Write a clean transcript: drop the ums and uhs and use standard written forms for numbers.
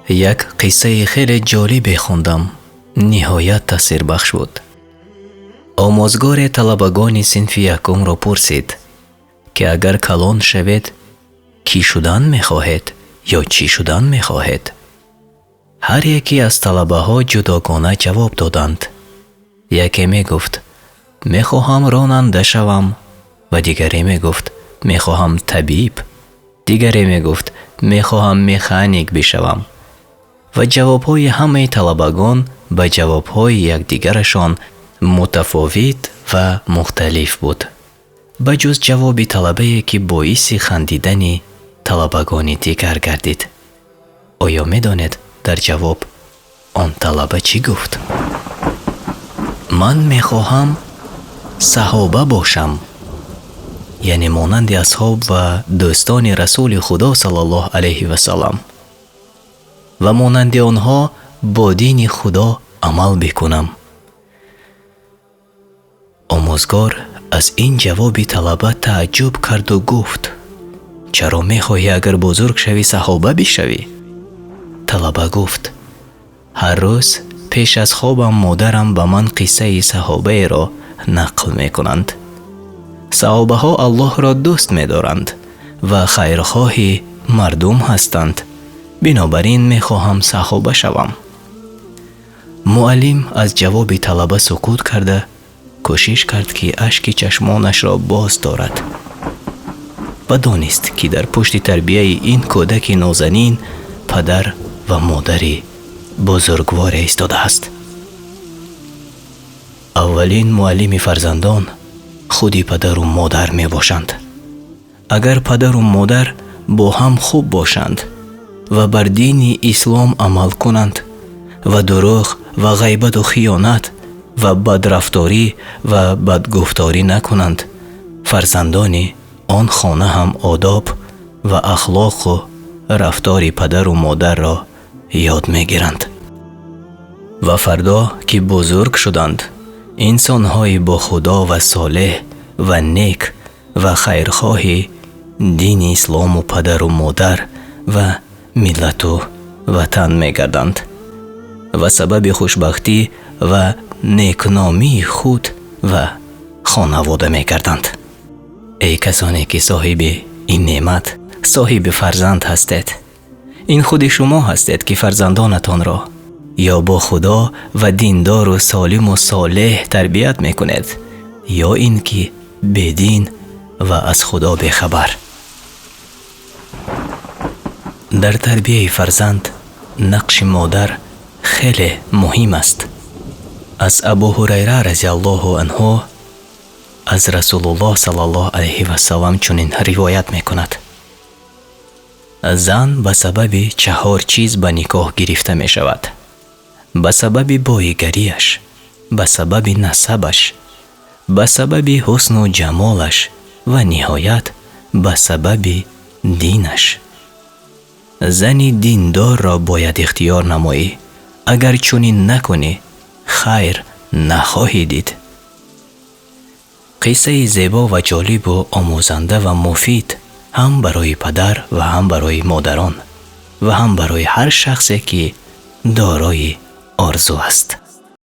یک قصه خیلی جالب خوندم. نهایت تاثیر بخش بود. آموزگار طلبگان صنف یکم را پرسید که اگر کلان شوید کی شدن می‌خواهید یا چی شدن می‌خواهید؟ هر یکی از طلبه ها جداگانه جواب دادند. یکی می گفت می‌خواهم راننده شوم و دیگری می گفت می‌خواهم طبیب. دیگری می گفت می‌خواهم مکانیک بشوم. و جوابهای همه طلبگان به جوابهای یکدیگرشان متفاوت و مختلف بود، بجز جواب طلبه‌ای که باعث خندیدن طلبگان دیگر گردید. آیا می‌دانید در جواب آن طلبه چی گفت؟ من می‌خواهم صحابه باشم، یعنی مانند اصحاب و دوستان رسول خدا صلی الله علیه و سلم و مانند آنها با دین خدا عمل بکنم. آموزگار از این جواب طلبه تعجب کرد و گفت چرا میخواهی اگر بزرگ شوی صحابه بشوی؟ طلبه گفت هر روز پیش از خوابم مادرم به من قصه صحابه را نقل میکنند. صحابه ها الله را دوست می‌دارند و خیرخواه مردم هستند، بنابراین می‌خواهم صحابه شوم. معلم از جواب طلبه سکوت کرده کوشش کرد که اشک چشمانش را باز دارد و دانست که در پشت تربیه این کودک نازنین پدر و مادری بزرگوار ایستاده است. اولین معلم فرزندان خودی پدر و مادر می باشند. اگر پدر و مادر با هم خوب باشند و بر دین اسلام عمل کنند و دروغ و غیبت و خیانت و بدرفتاری و بدگفتاری نکنند، فرزندان آن خانه هم آداب و اخلاق و رفتار پدر و مادر را یاد می گیرند. و فردا که بزرگ شدند، انسان‌های با خدا و صالح و نیک و خیرخواه دین اسلام و پدر و مادر و ملت و وطن می‌گردند و سبب خوشبختی و نیکنامی خود و خانواده می‌گردند. ای کسانی که صاحب این نعمت، صاحب فرزند هستید، این خود شما هستید که فرزندانتان را یا با خدا و دیندار و سالم و صالح تربیت میکنید یا اینکه بدین و از خدا بخبر. در تربیه فرزند نقش مادر خیلی مهم است. از ابو هریره رضی الله عنه از رسول الله صلی الله علیه و سلم چنین روایت میکند: زن به سبب 4 چیز به نکاح گرفته می شود: به سبب بایگریش، به سبب نسبش، به سبب حسن و جمالش و نهایت به سبب دینش. زن دیندار را باید اختیار نمایی، اگر چنین نکنی خیر نخواهی دید. قصه زیبا و جالب و آموزنده و مفید هم برای پدر و هم برای مادران و هم برای هر شخصی که دارای آرزو است.